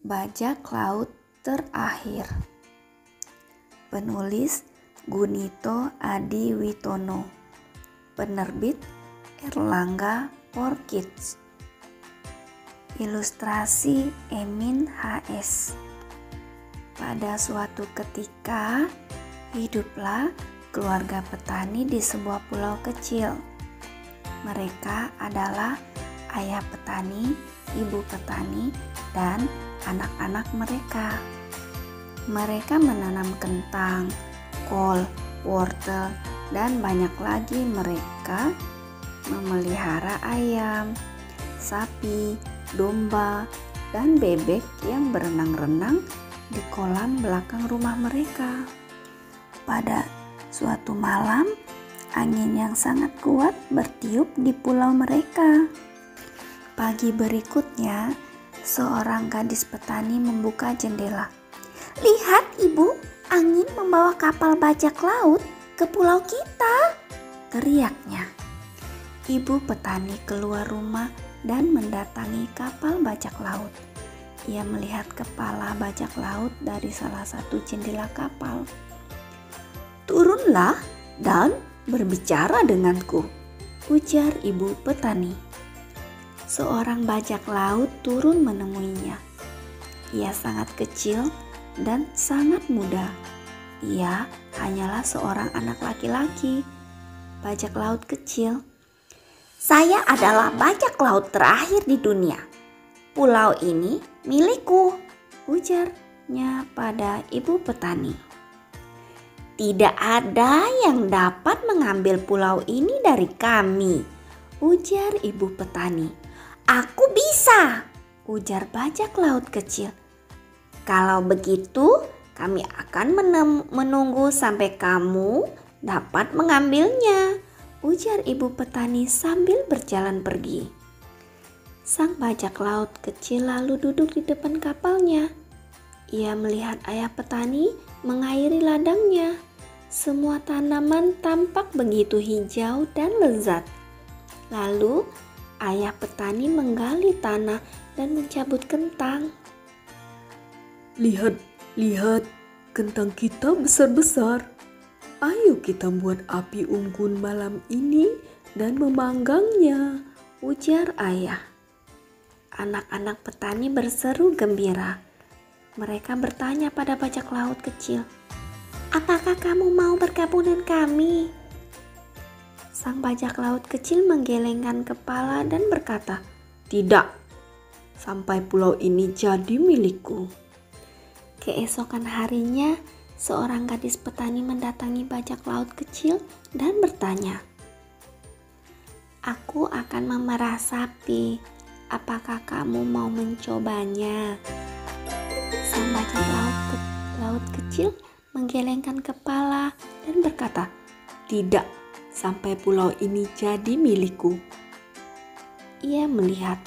Bajak Laut Terakhir. Penulis Gunito Adiwitono. Penerbit Erlangga for Kids. Ilustrasi Emin HS. Pada suatu ketika, hiduplah keluarga petani di sebuah pulau kecil. Mereka adalah ayah petani, ibu petani, dan anak-anak mereka. Mereka menanam kentang, kol, wortel, dan banyak lagi. Mereka memelihara ayam, sapi, domba, dan bebek yang berenang-renang di kolam belakang rumah mereka. Pada suatu malam, angin yang sangat kuat bertiup di pulau mereka. Pagi berikutnya, seorang gadis petani membuka jendela. "Lihat ibu, angin membawa kapal bajak laut ke pulau kita," teriaknya. Ibu petani keluar rumah dan mendatangi kapal bajak laut. Ia melihat kepala bajak laut dari salah satu jendela kapal. "Turunlah dan berbicara denganku," ujar ibu petani. Seorang bajak laut turun menemuinya. Ia sangat kecil dan sangat muda. Ia hanyalah seorang anak laki-laki. Bajak laut kecil, "Saya adalah bajak laut terakhir di dunia. Pulau ini milikku," ujarnya pada ibu petani. "Tidak ada yang dapat mengambil pulau ini dari kami," ujar ibu petani. "Aku bisa," ujar bajak laut kecil. "Kalau begitu, kami akan menunggu sampai kamu dapat mengambilnya," ujar ibu petani sambil berjalan pergi. Sang bajak laut kecil lalu duduk di depan kapalnya. Ia melihat ayah petani mengairi ladangnya. Semua tanaman tampak begitu hijau dan lezat. Lalu ayah petani menggali tanah dan mencabut kentang. Lihat, kentang kita besar-besar. Ayo kita buat api unggun malam ini dan memanggangnya," ujar ayah. Anak-anak petani berseru gembira. Mereka bertanya pada bajak laut kecil, "Apakah kamu mau bergabung dengan kami?" Sang bajak laut kecil menggelengkan kepala dan berkata, "Tidak, sampai pulau ini jadi milikku." Keesokan harinya, seorang gadis petani mendatangi bajak laut kecil dan bertanya, "Aku akan memerah sapi. Apakah kamu mau mencobanya?" Sang bajak laut kecil menggelengkan kepala dan berkata, "Tidak, sampai pulau ini jadi milikku." Ia melihat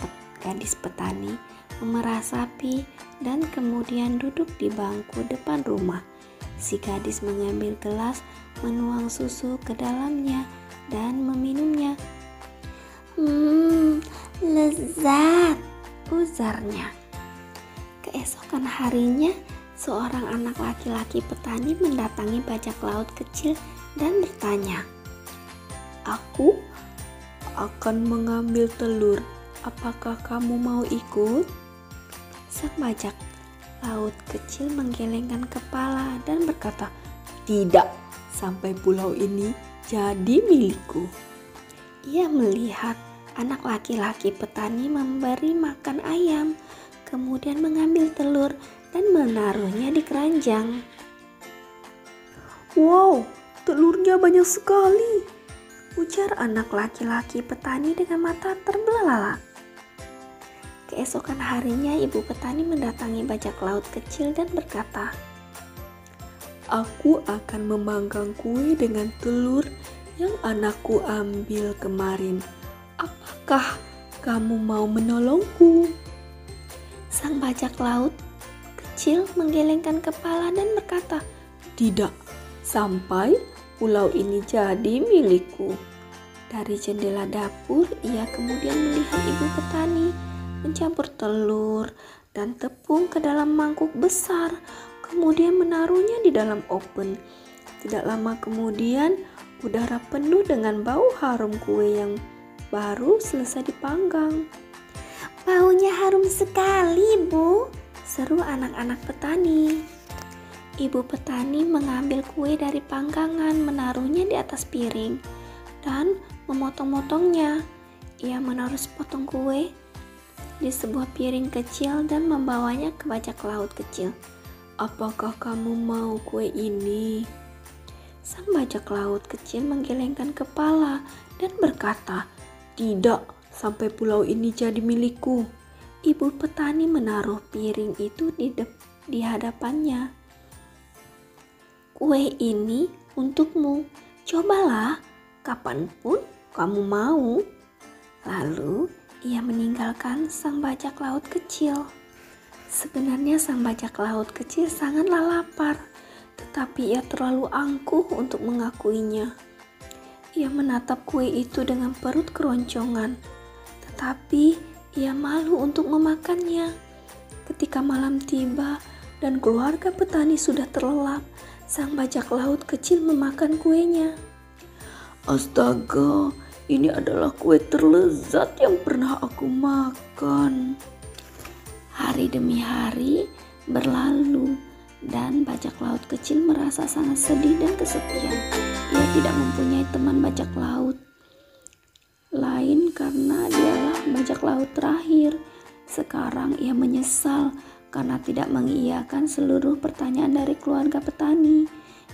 gadis petani memerah sapi dan kemudian duduk di bangku depan rumah. Si gadis mengambil gelas, menuang susu ke dalamnya dan meminumnya. Lezat," ujarnya. Keesokan harinya, seorang anak laki-laki petani mendatangi bajak laut kecil dan bertanya, "Aku akan mengambil telur. Apakah kamu mau ikut?" Sang bajak laut kecil menggelengkan kepala dan berkata, "Tidak, sampai pulau ini jadi milikku." Ia melihat anak laki-laki petani memberi makan ayam, kemudian mengambil telur dan menaruhnya di keranjang. "Wow, telurnya banyak sekali," ujar anak laki-laki petani dengan mata terbelalak. Keesokan harinya, ibu petani mendatangi bajak laut kecil dan berkata, "Aku akan memanggang kue dengan telur yang anakku ambil kemarin. Apakah kamu mau menolongku?" Sang bajak laut kecil menggelengkan kepala dan berkata, "Tidak, sampai pulau ini jadi milikku." Dari jendela dapur, ia kemudian melihat ibu petani mencampur telur dan tepung ke dalam mangkuk besar, kemudian menaruhnya di dalam oven. Tidak lama kemudian, udara penuh dengan bau harum kue yang baru selesai dipanggang. "Baunya harum sekali, Bu," seru anak-anak petani. Ibu petani mengambil kue dari panggangan, menaruhnya di atas piring, dan memotong-motongnya. Ia menaruh sepotong kue di sebuah piring kecil dan membawanya ke bajak laut kecil. "Apakah kamu mau kue ini?" Sang bajak laut kecil menggelengkan kepala dan berkata, "Tidak, sampai pulau ini jadi milikku." Ibu petani menaruh piring itu di hadapannya. "Kue ini untukmu, cobalah kapanpun kamu mau." Lalu ia meninggalkan sang bajak laut kecil. Sebenarnya sang bajak laut kecil sangatlah lapar, tetapi ia terlalu angkuh untuk mengakuinya. Ia menatap kue itu dengan perut keroncongan, tetapi ia malu untuk memakannya. Ketika malam tiba dan keluarga petani sudah terlelap, sang bajak laut kecil memakan kuenya. "Astaga, ini adalah kue terlezat yang pernah aku makan." Hari demi hari berlalu dan bajak laut kecil merasa sangat sedih dan kesepian. Ia tidak mempunyai teman bajak laut lain karena dialah bajak laut terakhir. Sekarang ia menyesal karena tidak mengiyakan seluruh pertanyaan dari keluarga petani.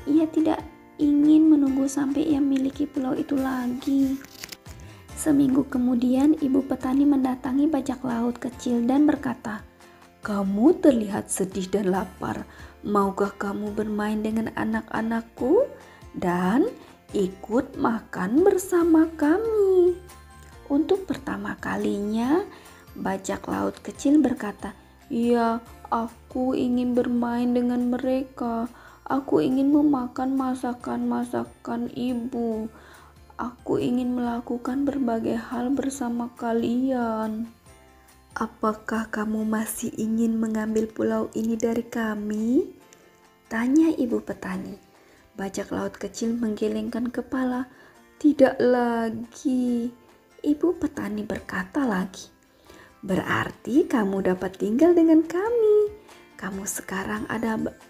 Ia tidak ingin menunggu sampai ia miliki pulau itu lagi. Seminggu kemudian, ibu petani mendatangi bajak laut kecil dan berkata, "Kamu terlihat sedih dan lapar. Maukah kamu bermain dengan anak-anakku dan ikut makan bersama kami?" Untuk pertama kalinya, bajak laut kecil berkata, "Ya, aku ingin bermain dengan mereka. Aku ingin memakan masakan-masakan ibu. Aku ingin melakukan berbagai hal bersama kalian." "Apakah kamu masih ingin mengambil pulau ini dari kami?" tanya ibu petani. Bajak laut kecil menggelengkan kepala. "Tidak lagi." Ibu petani berkata lagi, "Berarti kamu dapat tinggal dengan kami. Kamu sekarang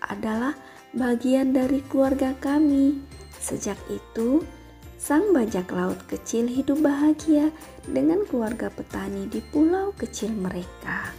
adalah bagian dari keluarga kami." Sejak itu, sang bajak laut kecil hidup bahagia dengan keluarga petani di pulau kecil mereka.